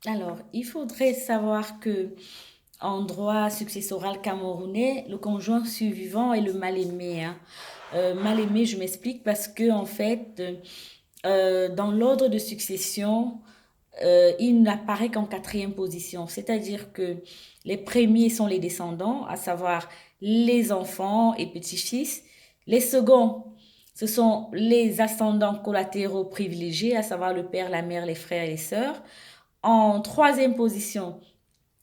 Alors, il faudrait savoir que en droit successoral camerounais, le conjoint survivant est le mal-aimé, hein. Mal-aimé, je m'explique parce que en fait, dans l'ordre de succession, il n'apparaît qu'en quatrième position. C'est-à-dire que les premiers sont les descendants, à savoir les enfants et petits-fils. Les seconds, ce sont les ascendants collatéraux privilégiés, à savoir le père, la mère, les frères et les sœurs. En troisième position,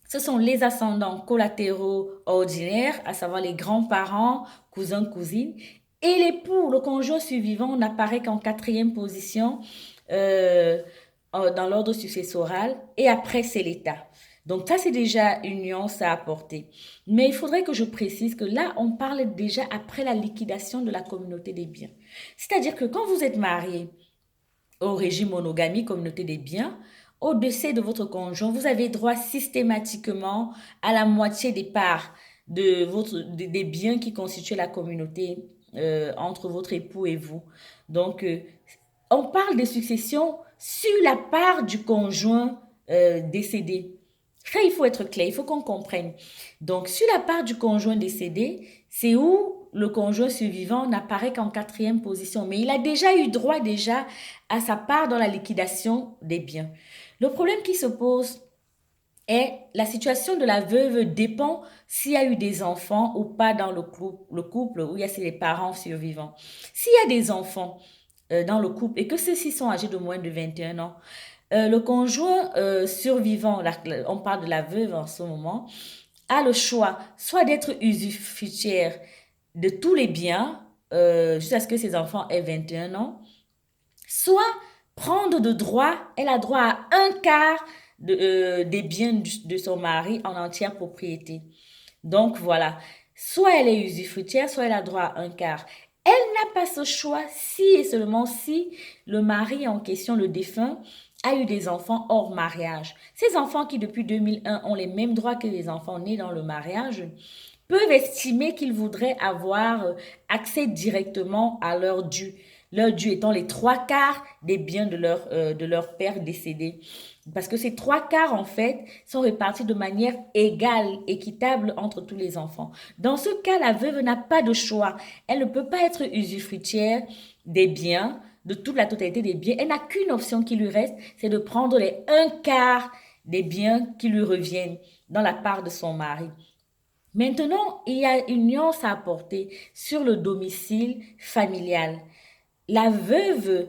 ce sont les ascendants collatéraux ordinaires, à savoir les grands-parents, cousins, cousines. Et l'époux, le conjoint survivant, n'apparaît qu'en quatrième position euh, dans l'ordre successoral. Et après, c'est l'État. Donc ça, c'est déjà une nuance à apporter. Mais il faudrait que je précise que là, on parle déjà après la liquidation de la communauté des biens. C'est-à-dire que quand vous êtes marié, au régime monogamie, communauté des biens, au décès de votre conjoint, vous avez droit systématiquement à la moitié des parts des biens qui constituent la communauté entre votre époux et vous. Donc, on parle de succession sur la part du conjoint décédé. Ça, il faut être clair, il faut qu'on comprenne. Donc, sur la part du conjoint décédé, c'est où le conjoint survivant n'apparaît qu'en quatrième position. Mais il a déjà eu droit déjà à sa part dans la liquidation des biens. Le problème qui se pose est la situation de la veuve dépend s'il y a eu des enfants ou pas dans le couple où il y a les parents survivants. S'il y a des enfants dans le couple et que ceux-ci sont âgés de moins de 21 ans, le conjoint survivant, on parle de la veuve en ce moment, a le choix soit d'être usufruitière de tous les biens jusqu'à ce que ses enfants aient 21 ans, soit prendre de droit, elle a droit à un quart des biens de son mari en entière propriété. Donc voilà, soit elle est usufruitière, soit elle a droit à un quart. Elle n'a pas ce choix si et seulement si le mari en question, le défunt, a eu des enfants hors mariage. Ces enfants qui depuis 2001 ont les mêmes droits que les enfants nés dans le mariage peuvent estimer qu'ils voudraient avoir accès directement à leur dû. Leur dû étant les trois quarts des biens de leur père décédé. Parce que ces trois quarts, en fait, sont répartis de manière égale, équitable entre tous les enfants. Dans ce cas, la veuve n'a pas de choix. Elle ne peut pas être usufruitière des biens, de toute la totalité des biens. Elle n'a qu'une option qui lui reste, c'est de prendre les un quart des biens qui lui reviennent dans la part de son mari. Maintenant, il y a une nuance à apporter sur le domicile familial. La veuve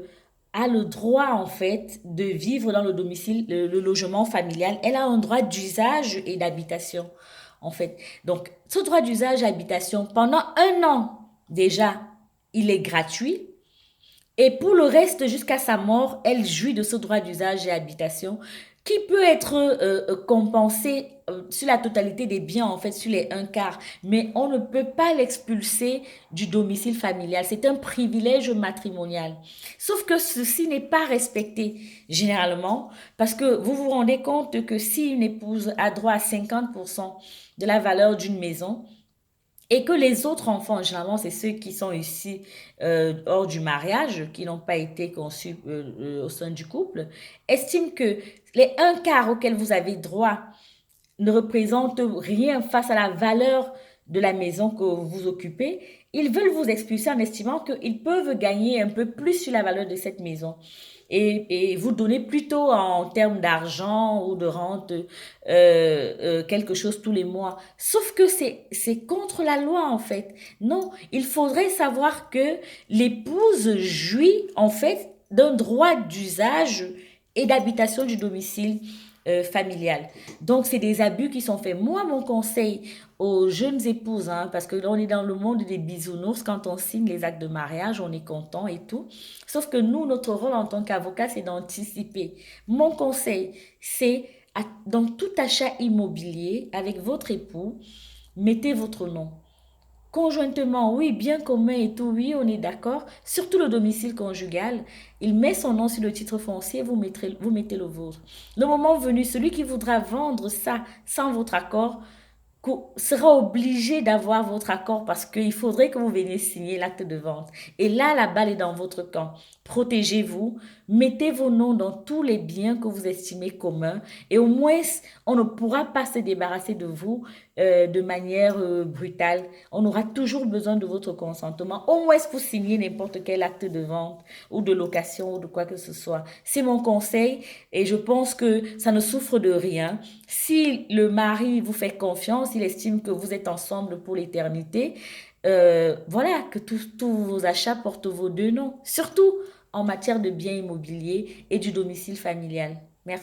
a le droit, en fait, de vivre dans le domicile, le logement familial. Elle a un droit d'usage et d'habitation, en fait. Donc, ce droit d'usage et d'habitation, pendant un an, déjà, il est gratuit. Et pour le reste, jusqu'à sa mort, elle jouit de ce droit d'usage et habitation qui peut être compensé sur la totalité des biens, en fait, sur les un quart. Mais on ne peut pas l'expulser du domicile familial. C'est un privilège matrimonial. Sauf que ceci n'est pas respecté généralement parce que vous vous rendez compte que si une épouse a droit à 50% de la valeur d'une maison, et que les autres enfants, généralement, c'est ceux qui sont ici hors du mariage, qui n'ont pas été conçus au sein du couple, estiment que les un quart auxquels vous avez droit ne représentent rien face à la valeur de la maison que vous occupez. Ils veulent vous expulser en estimant qu'ils peuvent gagner un peu plus sur la valeur de cette maison et vous donner plutôt en termes d'argent ou de rente quelque chose tous les mois. Sauf que c'est contre la loi en fait. Non, il faudrait savoir que l'épouse jouit en fait d'un droit d'usage et d'habitation du domicile familial. Donc, c'est des abus qui sont faits. Moi, mon conseil aux jeunes épouses, hein, parce que là, on est dans le monde des bisounours, quand on signe les actes de mariage, on est content et tout. Sauf que nous, notre rôle en tant qu'avocat, c'est d'anticiper. Mon conseil, c'est dans tout achat immobilier avec votre époux, mettez votre nom. Conjointement, oui, bien commun et tout, oui, on est d'accord. Surtout le domicile conjugal, il met son nom sur le titre foncier, vous mettez le vôtre. Le moment venu, celui qui voudra vendre ça sans votre accord sera obligé d'avoir votre accord parce qu'il faudrait que vous veniez signer l'acte de vente. Et là, la balle est dans votre camp. Protégez-vous, mettez vos noms dans tous les biens que vous estimez communs et au moins, on ne pourra pas se débarrasser de vous de manière brutale. On aura toujours besoin de votre consentement. Au moins, vous signez n'importe quel acte de vente ou de location ou de quoi que ce soit. C'est mon conseil et je pense que ça ne souffre de rien. Si le mari vous fait confiance, il estime que vous êtes ensemble pour l'éternité, voilà, que tous vos achats portent vos deux noms, surtout en matière de biens immobiliers et du domicile familial.